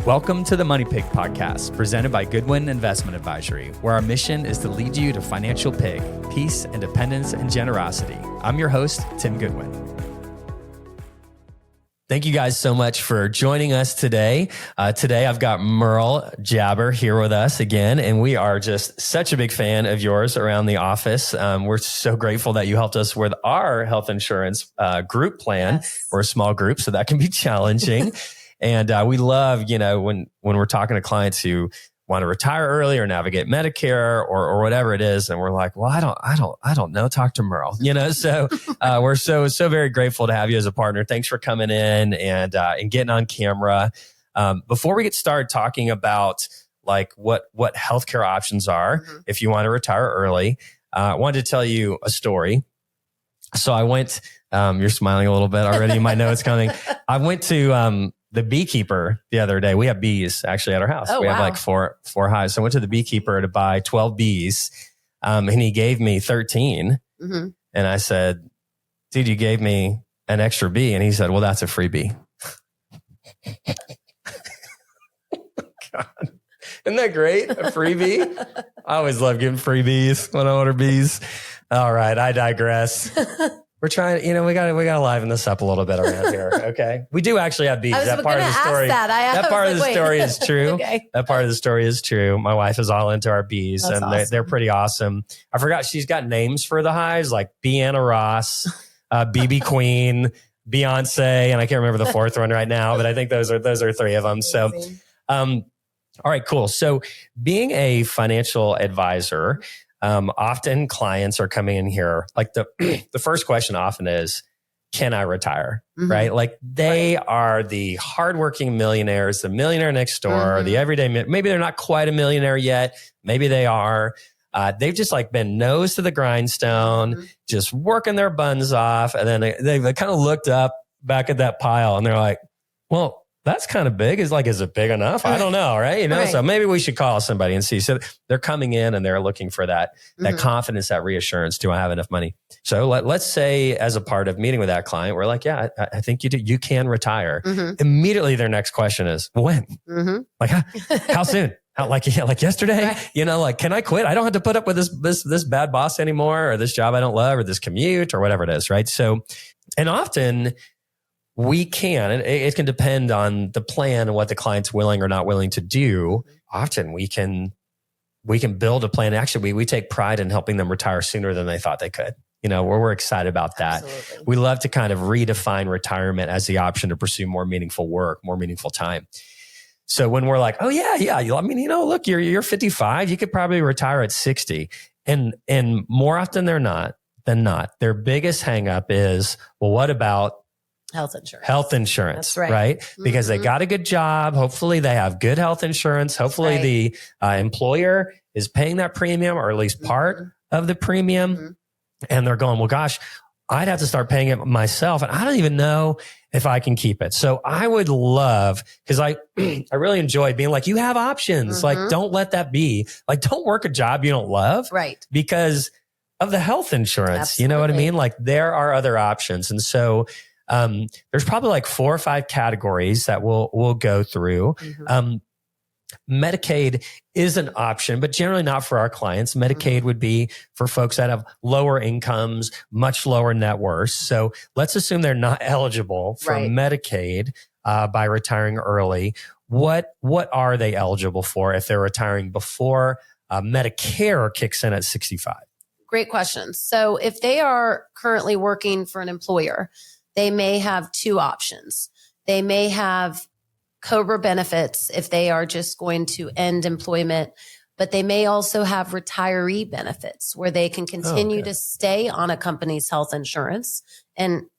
Welcome to the Money Pig Podcast, presented by Goodwin Investment Advisory, where our mission is to lead you to financial pig, peace, independence, and generosity. I'm your host, Tim Goodwin. Thank you guys so much for joining us today. Today, I've got Merle Jabr here with us again, and we are just such a big fan of yours around the office. We're so grateful that you helped us with our health insurance group plan. Yes. We're a small group, so that can be challenging. And we love, when we're talking to clients who want to retire early or navigate Medicare or whatever it is, and we're like, well, I don't know. Talk to Merle, So we're so very grateful to have you as a partner. Thanks for coming in and getting on camera. Before we get started talking about like what healthcare options are, if you want to retire early, I wanted to tell you a story. So I went. You're smiling a little bit already. You might know it's coming. I went to the beekeeper the other day. We have bees actually at our house. We have like four hives. So I went to the beekeeper to buy 12 bees. And he gave me 13. Mm-hmm. And I said, dude, you gave me an extra bee. And he said, well, that's a free bee. God. Isn't that great? A free bee? I always love giving free bees when I order bees. All right. I digress. We're trying, we got to liven this up a little bit around here. Okay. We do actually have bees. That part of the story. That part of the story is true. Okay. That part of the story is true. My wife is all into our bees. That's and awesome. They're pretty awesome. I forgot she's got names for the hives like Bee-Anna Ross, BB Queen, Beyonce, and I can't remember the fourth one right now, but I think those are three of them. So, all right, cool. So being a financial advisor, often clients are coming in here. Like the first question often is, can I retire? Mm-hmm. Right? Like they are the hardworking millionaires, the millionaire next door, the everyday, maybe they're not quite a millionaire yet. Maybe they are. They've just like been nose to the grindstone, just working their buns off. And then they kind of looked up back at that pile and they're like, well, that's kind of big. Is it big enough? I don't know. Right. Right. So maybe we should call somebody and see. So they're coming in and they're looking for that confidence, that reassurance. Do I have enough money? So let's say as a part of meeting with that client, we're like, yeah, I think you do. You can retire. Immediately their next question is when? Like, how soon? Like yesterday, right. Can I quit? I don't have to put up with this bad boss anymore, or this job I don't love, or this commute, or whatever it is. Right. So, and often we can, and it can depend on the plan and what the client's willing or not willing to do. Often we can build a plan. Actually, we take pride in helping them retire sooner than they thought they could. We're excited about that. Absolutely. We love to kind of redefine retirement as the option to pursue more meaningful work, more meaningful time. So when we're like, oh yeah. I mean, look, you're 55. You could probably retire at 60. And more often than not, their biggest hang up is, well, what about health insurance. That's right? Because they got a good job. Hopefully they have good health insurance. Hopefully the employer is paying that premium, or at least part of the premium. And they're going, well, gosh, I'd have to start paying it myself. And I don't even know if I can keep it. So I would love, because I really enjoy being like, you have options. Like, don't let that be. Like, don't work a job you don't love. Right. Because of the health insurance. Absolutely. You know what I mean? Like, there are other options. And so there's probably like 4 or 5 categories that we'll go through. Medicaid is an option, but generally not for our clients. Medicaid would be for folks that have lower incomes, much lower net worth. So let's assume they're not eligible for Medicaid by retiring early. What are they eligible for if they're retiring before Medicare kicks in at 65? Great question. So if they are currently working for an employer, they may have 2 options. They may have COBRA benefits if they are just going to end employment, but they may also have retiree benefits where they can continue to stay on a company's health insurance until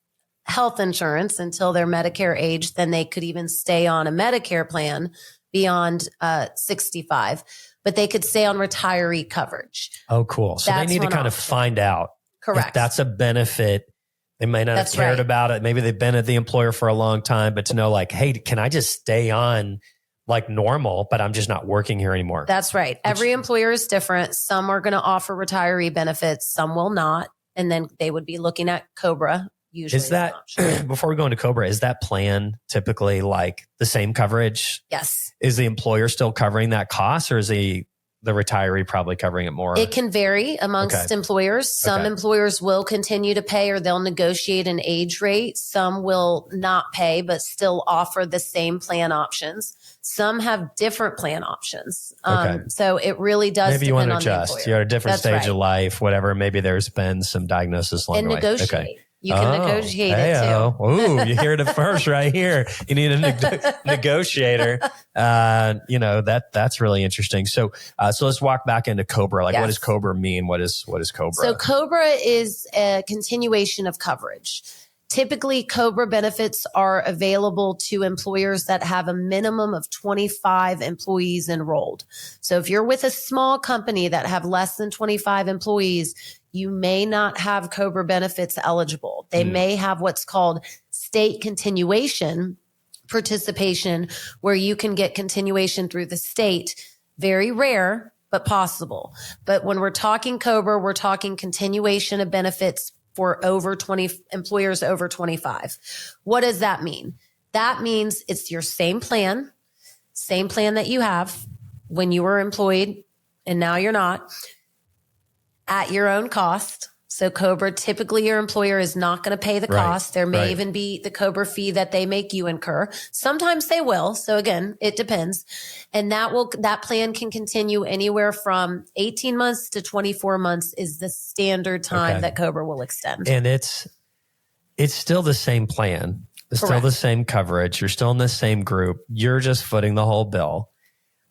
their Medicare age. Then they could even stay on a Medicare plan beyond 65, but they could stay on retiree coverage. Oh, cool. So they need to kind of find out if that's a benefit. They may not have cared about it. Maybe they've been at the employer for a long time, but to know like, hey, can I just stay on like normal, but I'm just not working here anymore? That's right. Every employer is different. Some are going to offer retiree benefits. Some will not. And then they would be looking at COBRA usually Is that, an option. before we go into COBRA, is that plan typically like the same coverage? Yes. Is the employer still covering that cost, or is the retiree probably covering it more? It can vary amongst employers. Some employers will continue to pay, or they'll negotiate an age rate. Some will not pay, but still offer the same plan options. Some have different plan options. So it really does maybe you depend want to on the adjust. employer. You're at a different That's stage right. of life, whatever. Maybe there's been some diagnosis along And the way. negotiate. Okay. You can negotiate it too. Ooh, you heard it first right here. You need a negotiator. That's really interesting. So let's walk back into COBRA. Like, what does COBRA mean? What is COBRA? So COBRA is a continuation of coverage. Typically, COBRA benefits are available to employers that have a minimum of 25 employees enrolled. So if you're with a small company that have less than 25 employees, you may not have COBRA benefits eligible. They may have what's called state continuation participation, where you can get continuation through the state. Very rare, but possible. But when we're talking COBRA, we're talking continuation of benefits for over 20 employers over 25. What does that mean? That means it's your same plan that you have when you were employed and now you're not, at your own cost. So COBRA, typically your employer is not going to pay the cost. There may even be the COBRA fee that they make you incur. Sometimes they will. So again, it depends. And that plan can continue anywhere from 18 months to 24 months is the standard time that COBRA will extend. And it's still the same plan. It's still the same coverage. You're still in the same group. You're just footing the whole bill.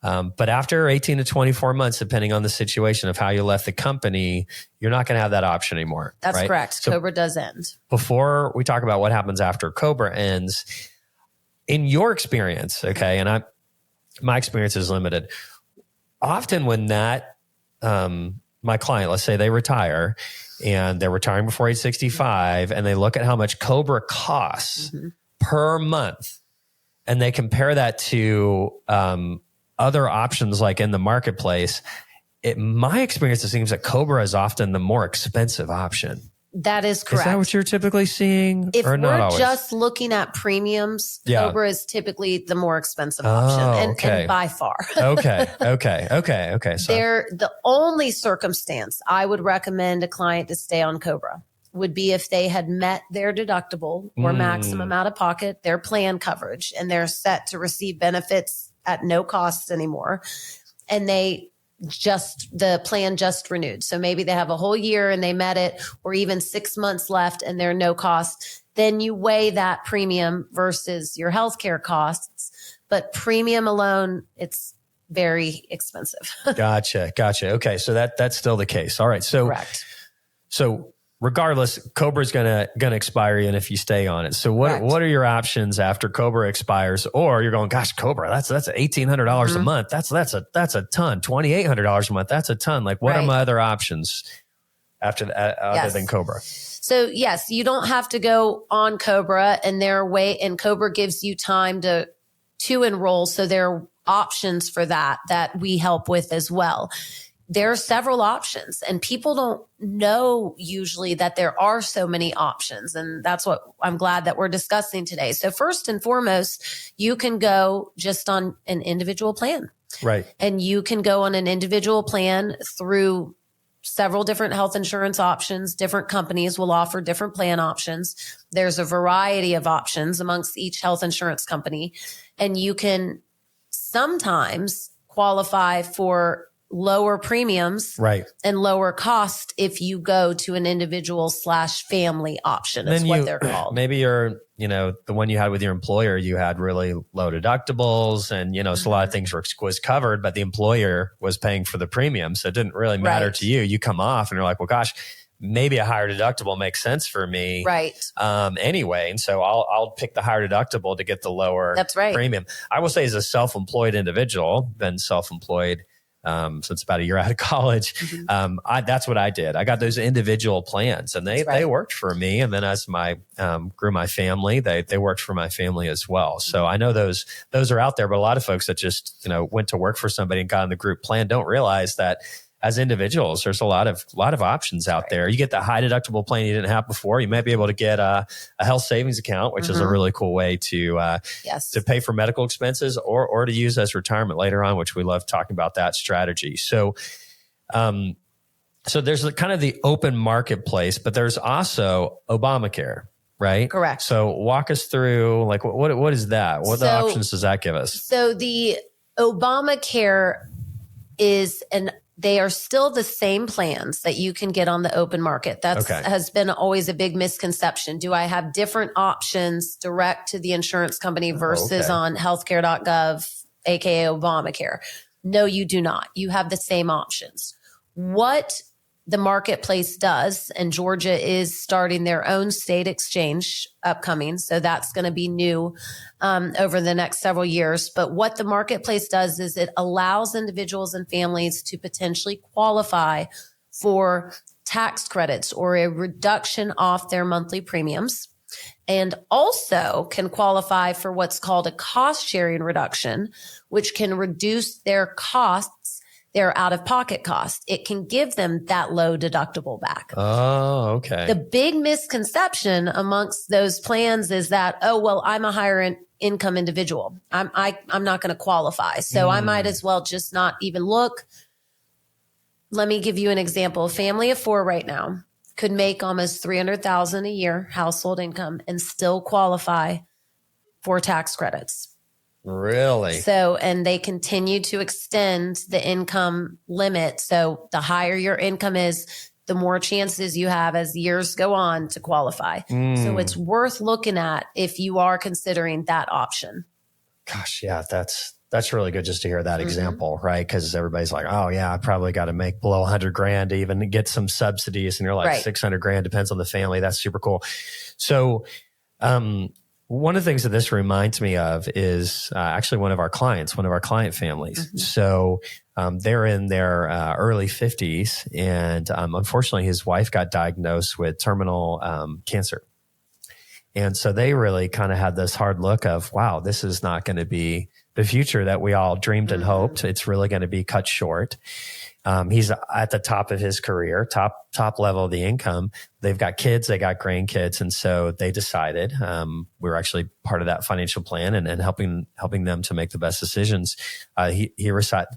But after 18 to 24 months, depending on the situation of how you left the company, you're not going to have that option anymore. That's correct. So COBRA does end. Before we talk about what happens after COBRA ends, in your experience, and my experience is limited. Often when my client, let's say they retire and they're retiring before age 65, and they look at how much COBRA costs per month, and they compare that to other options like in the marketplace, my experience, it seems that COBRA is often the more expensive option. That is correct. Is that what you're typically seeing? If or not we're always? Just looking at premiums, COBRA is typically the more expensive option, and by far. Okay. So The only circumstance I would recommend a client to stay on COBRA would be if they had met their deductible or maximum out of pocket, their plan coverage, and they're set to receive benefits at no cost anymore. And the plan just renewed. So maybe they have a whole year and they met it, or even 6 months left and they're no cost. Then you weigh that premium versus your healthcare costs. But premium alone, it's very expensive. Gotcha. Okay. So that's still the case. All right. So, correct. So regardless, COBRA is gonna expire you, and if you stay on it. So what are your options after COBRA expires? Or you're going, gosh, COBRA, that's $1,800 a month. That's a ton. $2,800 a month. That's a ton. Like, what are my other options after that other than COBRA? So yes, you don't have to go on COBRA, and COBRA gives you time to enroll. So there are options for that we help with as well. There are several options, and people don't know usually that there are so many options. And that's what I'm glad that we're discussing today. So first and foremost, you can go just on an individual plan. Right. And you can go on an individual plan through several different health insurance options. Different companies will offer different plan options. There's a variety of options amongst each health insurance company. And you can sometimes qualify for lower premiums and lower cost if you go to an individual / family option is what they're called. Maybe you're, the one you had with your employer, you had really low deductibles and, so a lot of things was covered, but the employer was paying for the premium. So it didn't really matter to you. You come off and you're like, well, gosh, maybe a higher deductible makes sense for me. Right. Anyway. And so I'll pick the higher deductible to get the lower premium. I will say, as a self-employed individual, been self-employed since about a year out of college. That's what I did. I got those individual plans, and they worked for me. And then as grew my family, they worked for my family as well. So I know those are out there, but a lot of folks that just, went to work for somebody and got in the group plan don't realize that as individuals, there's a lot of options out there. You get the high deductible plan you didn't have before. You might be able to get a health savings account, which is a really cool way to pay for medical expenses or to use as retirement later on, which we love talking about that strategy. So, so there's kind of the open marketplace, but there's also Obamacare, right? Correct. So walk us through, like, what is that? What the options does that give us? So the Obamacare they are still the same plans that you can get on the open market. That has been always a big misconception. Do I have different options direct to the insurance company versus on healthcare.gov, aka Obamacare? No, you do not. You have the same options. What the marketplace does, and Georgia is starting their own state exchange upcoming, so that's going to be new over the next several years. But what the marketplace does is it allows individuals and families to potentially qualify for tax credits or a reduction off their monthly premiums, and also can qualify for what's called a cost sharing reduction, which can reduce their costs, their out-of-pocket cost. It can give them that low deductible back. Oh, okay. The big misconception amongst those plans is that, I'm a higher income individual. I'm not going to qualify. So I might as well just not even look. Let me give you an example. A family of 4 right now could make almost $300,000 a year household income and still qualify for tax credits. Really? So, and they continue to extend the income limit. So the higher your income is, the more chances you have as years go on to qualify. So it's worth looking at if you are considering that option. Gosh, yeah, that's really good just to hear that example, right? Because everybody's like, oh yeah, I probably got to make below $100,000 to even get some subsidies. And you're like, $600,000 depends on the family. That's super cool. So, one of the things that this reminds me of is actually one of our client families. So they're in their early 50s, and unfortunately, his wife got diagnosed with terminal cancer. And so they really kind of had this hard look of, wow, this is not going to be the future that we all dreamed and hoped. It's really going to be cut short. He's at the top of his career, top level of the income. They've got kids, they got grandkids. And so they decided, we were actually part of that financial plan and helping them to make the best decisions. He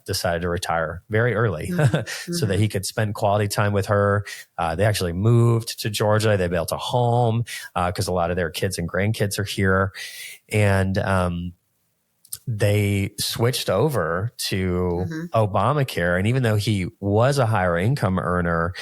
decided to retire very early so that he could spend quality time with her. They actually moved to Georgia. They built a home, because a lot of their kids and grandkids are here. And, they switched over to Obamacare. And even though he was a higher income earner,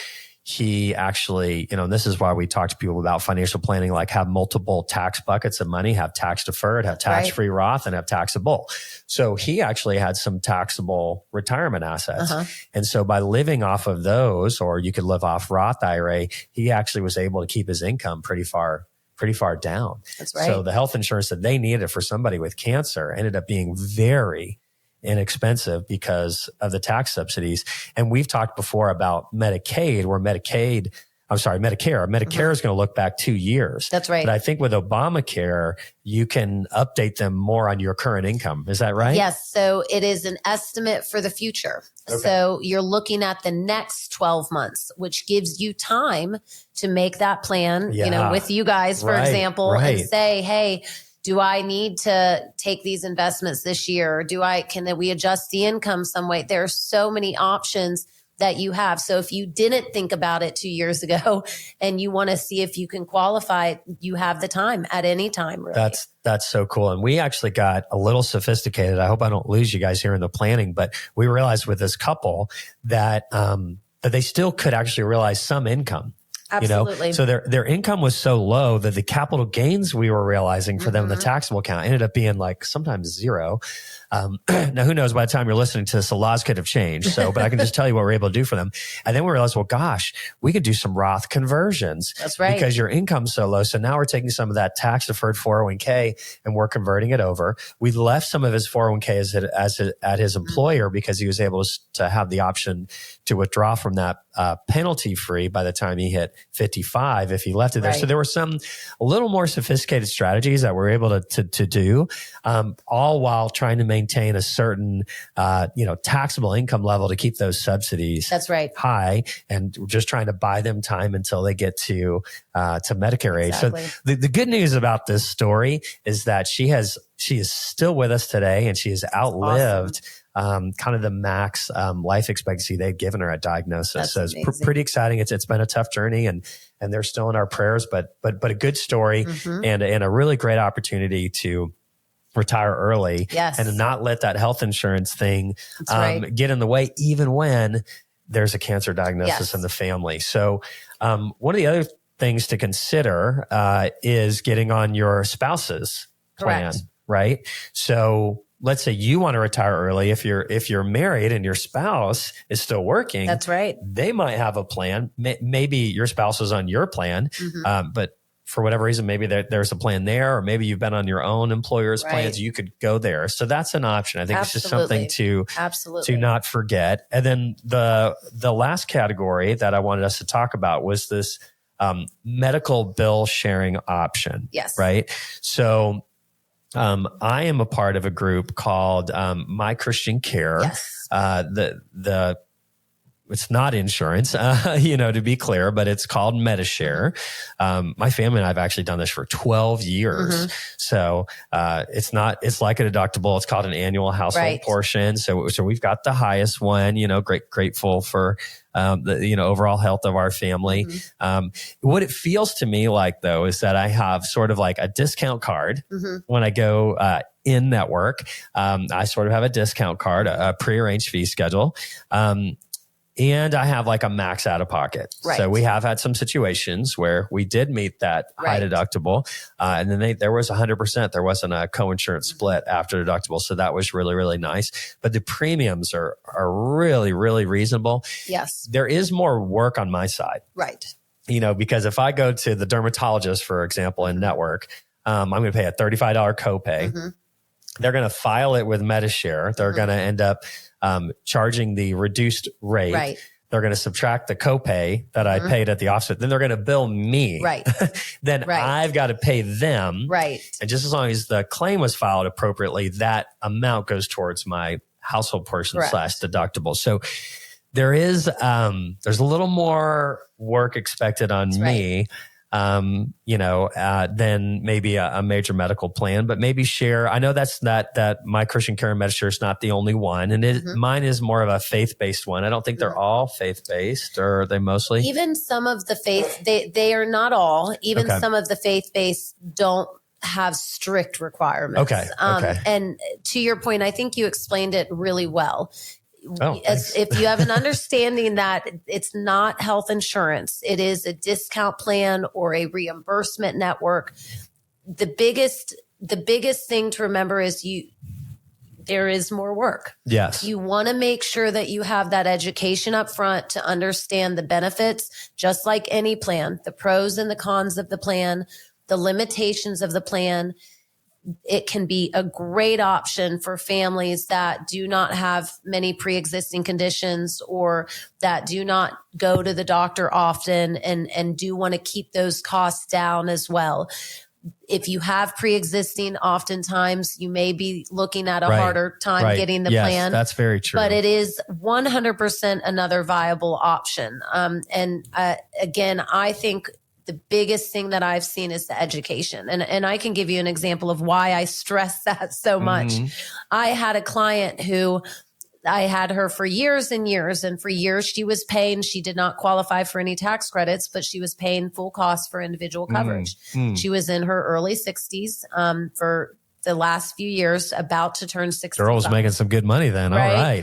he actually, this is why we talk to people about financial planning, like have multiple tax buckets of money, have tax deferred, have tax-free Roth, and have taxable. So he actually had some taxable retirement assets. And so by living off of those, or you could live off Roth IRA, he actually was able to keep his income pretty far down. That's right. So the health insurance that they needed for somebody with cancer ended up being very inexpensive because of the tax subsidies. And we've talked before about Medicaid, where Medicare is going to look back 2 years. That's right. But I think with Obamacare, you can update them more on your current income. Is that right? Yes. So it is an estimate for the future. So you're looking at the next 12 months, which gives you time to make that plan, with you guys, for example, and say, hey, do I need to take these investments this year? Can we adjust the income some way? There are so many options that you have. So if you didn't think about it 2 years ago and you want to see if you can qualify, you have the time at any time. Really. That's so cool. And we actually got a little sophisticated. I hope I don't lose you guys here in the planning, but we realized with this couple that they still could actually realize some income. Absolutely. So their income was so low that the capital gains we were realizing for them in the taxable account ended up being like sometimes zero. Now, who knows, by the time you're listening to this, the laws could have changed. But I can just tell you what we're able to do for them. And then we realized, well, gosh, we could do some Roth conversions. That's right. Because your income's so low. So now we're taking some of that tax deferred 401k and we're converting it over. We left some of his 401k at his employer because he was able to have the option to withdraw from that penalty free by the time he hit 55 if he left it there. So there were some a little more sophisticated strategies that we're able to do, all while trying to maintain maintain a certain, taxable income level to keep those subsidies That's right. high, and we're just trying to buy them time until they get to Medicare age. Exactly. So the good news about this story is that she is still with us today, and she has outlived kind of the max life expectancy they've given her at diagnosis. That's so it's pretty exciting. It's been a tough journey, and they're still in our prayers, but a good story and a really great opportunity to retire early and not let that health insurance thing get in the way, even when there's a cancer diagnosis in the family. So one of the other things to consider is getting on your spouse's plan, right? So let's say you want to retire early. If you're married and your spouse is still working, that's right. They might have a plan. Maybe your spouse is on your plan, but for whatever reason, maybe there's a plan there, or maybe you've been on your own employer's plans. You could go there. So that's an option. I think it's just something to not forget. And then the last category that I wanted us to talk about was this medical bill sharing option. Yes. Right. So I am a part of a group called My Christian Care. Yes. It's not insurance, to be clear, but it's called Metashare. My family and I have actually done this for 12 years. So, it's like a deductible. It's called an annual household portion. So we've got the highest one, grateful for, the overall health of our family. What it feels to me like, though, is that I have sort of like a discount card when I go, in network. I sort of have a discount card, a prearranged fee schedule. And I have like a max out of pocket. So we have had some situations where we did meet that high deductible. And then there was 100%. There wasn't a co-insurance split after deductible. So that was really, really nice. But the premiums are really, really reasonable. Yes. There is more work on my side. Right. Because if I go to the dermatologist, for example, in network, I'm going to pay a $35 copay. They're going to file it with Medicare. They're going to end up charging the reduced rate. They're going to subtract the copay that I paid at the offset. Then they're going to bill me. Then I've got to pay them. And just as long as the claim was filed appropriately, that amount goes towards my household portion / deductible. So there's a little more work expected on me. Than maybe a major medical plan, but maybe share. I know that My Christian Care and Medicare is not the only one. And mine is more of a faith-based one. I don't think they're all faith-based, or are they mostly? Even some of the faith, they are not all. Even some of the faith-based don't have strict requirements. And to your point, I think you explained it really well. If you have an understanding that it's not health insurance, it is a discount plan or a reimbursement network. The biggest thing to remember is there is more work. Yes. You want to make sure that you have that education up front to understand the benefits, just like any plan, the pros and the cons of the plan, the limitations of the plan. It can be a great option for families that do not have many pre-existing conditions, or that do not go to the doctor often, and do want to keep those costs down as well. If you have pre-existing, oftentimes you may be looking at a harder time getting the plan. That's very true. But it is 100% another viable option. Again, I think the biggest thing that I've seen is the education. And I can give you an example of why I stress that so much. I had a client who I had her for years and years. And for years she was paying, she did not qualify for any tax credits, but she was paying full cost for individual coverage. She was in her early 60s for the last few years, about to turn 60. Girl's making some good money then. All right.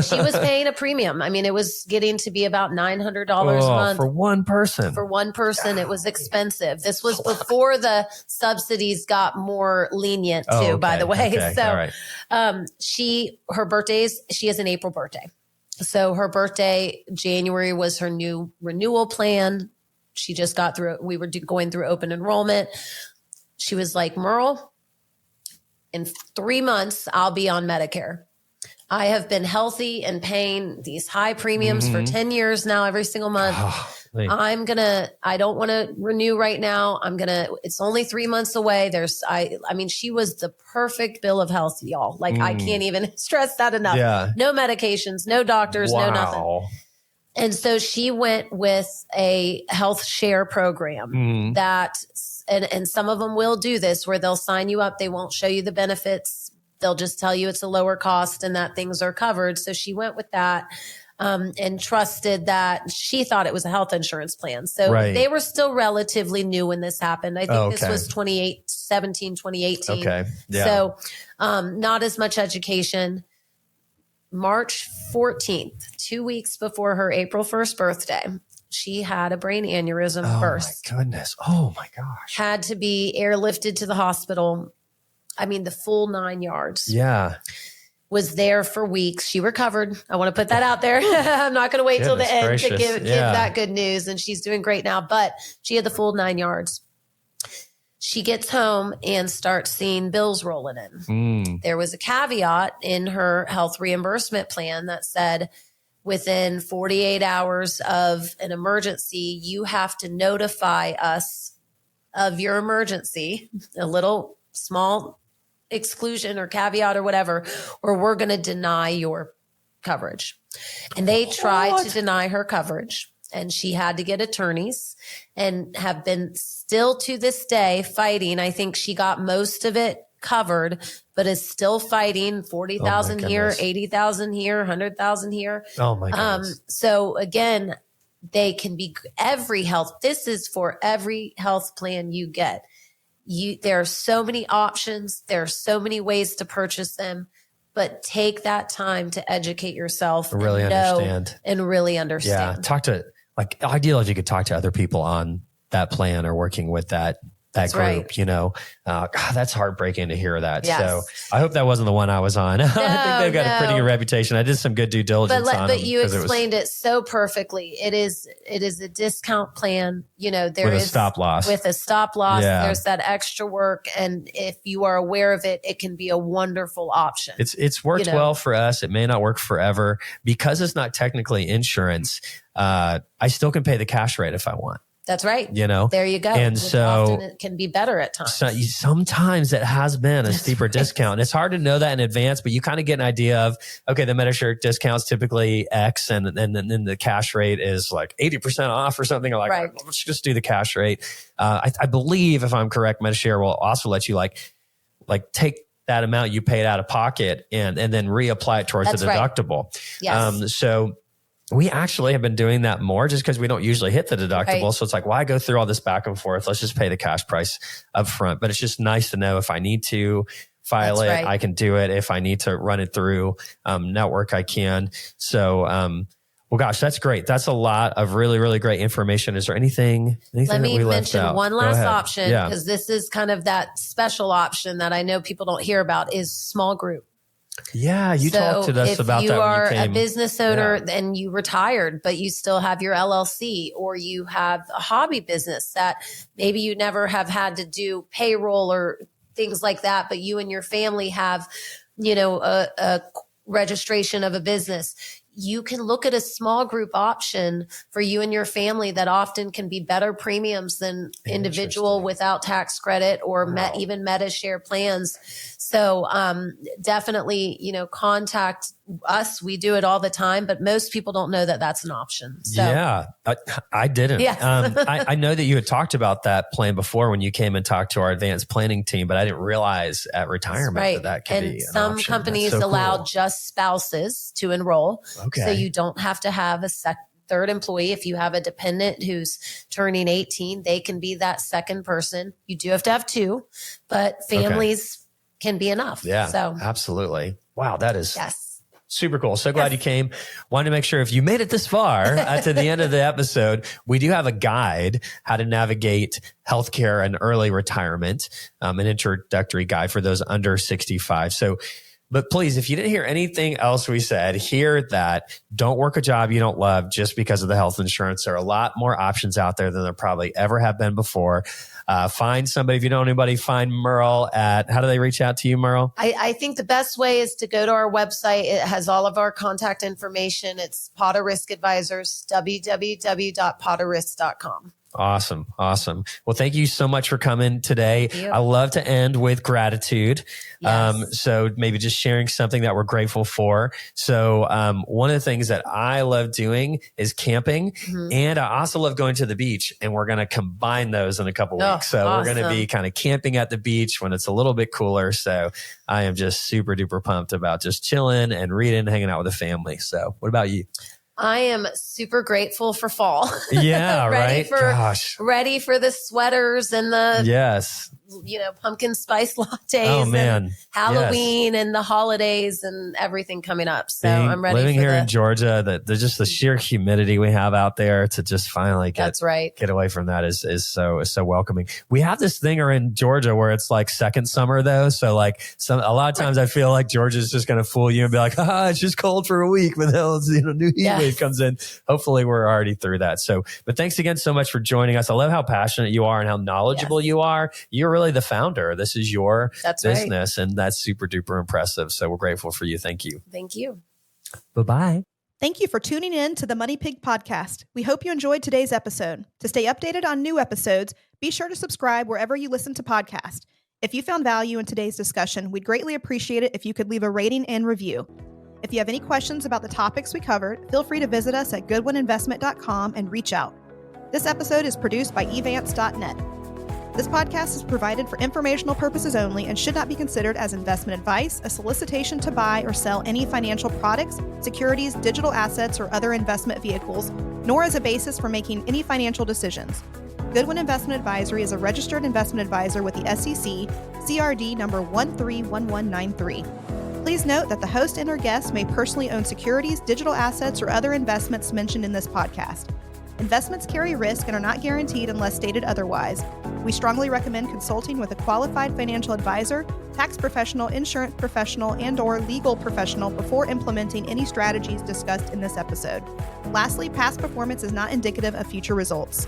She was paying a premium. I mean, it was getting to be about $900 a month. For one person. For one person, it was expensive. This was before the subsidies got more lenient too, by the way. So her birthdays, she has an April birthday. So her birthday, January, was her new renewal plan. She just got through, we were going through open enrollment. She was like, Merle, in 3 months, I'll be on Medicare. I have been healthy and paying these high premiums for 10 years now, every single month. I don't want to renew right now. It's only 3 months away. She was the perfect bill of health, y'all. Like I can't even stress that enough. Yeah. No medications, no doctors, no nothing. And so she went with a health share program and some of them will do this where they'll sign you up. They won't show you the benefits. They'll just tell you it's a lower cost and that things are covered. So she went with that. And trusted that she thought it was a health insurance plan. So they were still relatively new when this happened. I think this was 2018. Okay. Yeah. So not as much education. March 14th, 2 weeks before her April 1st birthday, she had a brain aneurysm burst. Oh my goodness. Oh my gosh. Had to be airlifted to the hospital. I mean, the full 9 yards. Yeah. Was there for weeks. She recovered. I want to put that out there. I'm not going to wait till the end to give that good news. And she's doing great now, but she had the full 9 yards. She gets home and starts seeing bills rolling in. There was a caveat in her health reimbursement plan that said within 48 hours of an emergency, you have to notify us of your emergency, a little small exclusion or caveat or whatever, or we're going to deny your coverage. And they tried to deny her coverage, and she had to get attorneys and have been still to this day fighting. I think she got most of it covered, but is still fighting 40,000 here, 80,000 here, 100,000 here. Oh my goodness. So again, they can be this is for every health plan you get. There are so many options. There are so many ways to purchase them, but take that time to educate yourself and really understand. Yeah. Ideal if you could talk to other people on that plan or working with that group, right. That's heartbreaking to hear that. Yes. So I hope that wasn't the one I was on. I think they've got a pretty good reputation. I did some good due diligence on them. But you explained it so perfectly. It is a discount plan. With a stop loss. With a stop loss. Yeah. There's that extra work. And if you are aware of it, it can be a wonderful option. It's worked well for us. It may not work forever because it's not technically insurance. I still can pay the cash rate if I want. That's right. There you go. And often it can be better at times. Sometimes it has been a steeper discount. It's hard to know that in advance, but you kind of get an idea of, okay, the Medicare discount's typically X and then the cash rate is like 80% off or something. Like, right. Let's just do the cash rate. I believe, if I'm correct, Metashare will also let you like take that amount you paid out of pocket and then reapply it towards the deductible. Right. Yes. So we actually have been doing that more just because we don't usually hit the deductible. Right. So it's like, why go through all this back and forth? Let's just pay the cash price up front. But it's just nice to know if I need to file it, I can do it. If I need to run it through network, I can. So, well, gosh, that's great. That's a lot of really, really great information. Is there anything Let me that we left mention out? one last option, because this is kind of that special option that I know people don't hear about is small group. Yeah, you talked to us about that. If you are a business owner and you retired, but you still have your LLC, or you have a hobby business that maybe you never have had to do payroll or things like that, but you and your family have, a registration of a business, you can look at a small group option for you and your family that often can be better premiums than individual without tax credit or even Metashare plans. So definitely, contact us. We do it all the time, but most people don't know that that's an option. So. Yeah, I didn't. Yes. I know that you had talked about that plan before when you came and talked to our advanced planning team, but I didn't realize at retirement that can be an option. And some companies allow just spouses to enroll. Okay. So you don't have to have a third employee. If you have a dependent who's turning 18, they can be that second person. You do have to have two, but families can be enough. Yeah, so absolutely. Wow, that is super cool. So glad you came. Wanted to make sure if you made it this far to the end of the episode, we do have a guide how to navigate healthcare and early retirement, an introductory guide for those under 65. So But please, if you didn't hear anything else we said, hear that. Don't work a job you don't love just because of the health insurance. There are a lot more options out there than there probably ever have been before. Find somebody. If you know anybody, find Merle at, how do they reach out to you, Merle? I think the best way is to go to our website. It has all of our contact information. It's Potter Risk Advisors, www.potterrisk.com. Awesome. Well, thank you so much for coming today. Thank you. I love to end with gratitude. Yes. So maybe just sharing something that we're grateful for. So one of the things that I love doing is camping. And I also love going to the beach, and we're going to combine those in a couple weeks. So we're going to be kind of camping at the beach when it's a little bit cooler. So I am just super duper pumped about just chilling and reading, hanging out with the family. So what about you? I am super grateful for fall. Yeah, right? Ready for the sweaters and the pumpkin spice lattes and Halloween and the holidays and everything coming up. So I'm ready. Living here in Georgia, just the sheer humidity we have out there to just finally get away from that is so welcoming. We have this thing in Georgia where it's like second summer though. So like a lot of times I feel like Georgia's just going to fool you and be like, it's just cold for a week, but then new heat wave comes in. Hopefully we're already through that. So, but thanks again so much for joining us. I love how passionate you are and how knowledgeable you are. You're really the founder. This is your business, and that's super duper impressive. So we're grateful for you. Thank you. Thank you. Bye-bye. Thank you for tuning in to the Money Pig Podcast. We hope you enjoyed today's episode. To stay updated on new episodes, be sure to subscribe wherever you listen to podcasts. If you found value in today's discussion, we'd greatly appreciate it if you could leave a rating and review. If you have any questions about the topics we covered, feel free to visit us at goodwininvestment.com and reach out. This episode is produced by evance.net. This podcast is provided for informational purposes only and should not be considered as investment advice, a solicitation to buy or sell any financial products, securities, digital assets, or other investment vehicles, nor as a basis for making any financial decisions. Goodwin Investment Advisory is a registered investment advisor with the SEC, CRD number 131193. Please note that the host and or guests may personally own securities, digital assets, or other investments mentioned in this podcast. Investments carry risk and are not guaranteed unless stated otherwise. We strongly recommend consulting with a qualified financial advisor, tax professional, insurance professional, and/or legal professional before implementing any strategies discussed in this episode. Lastly, past performance is not indicative of future results.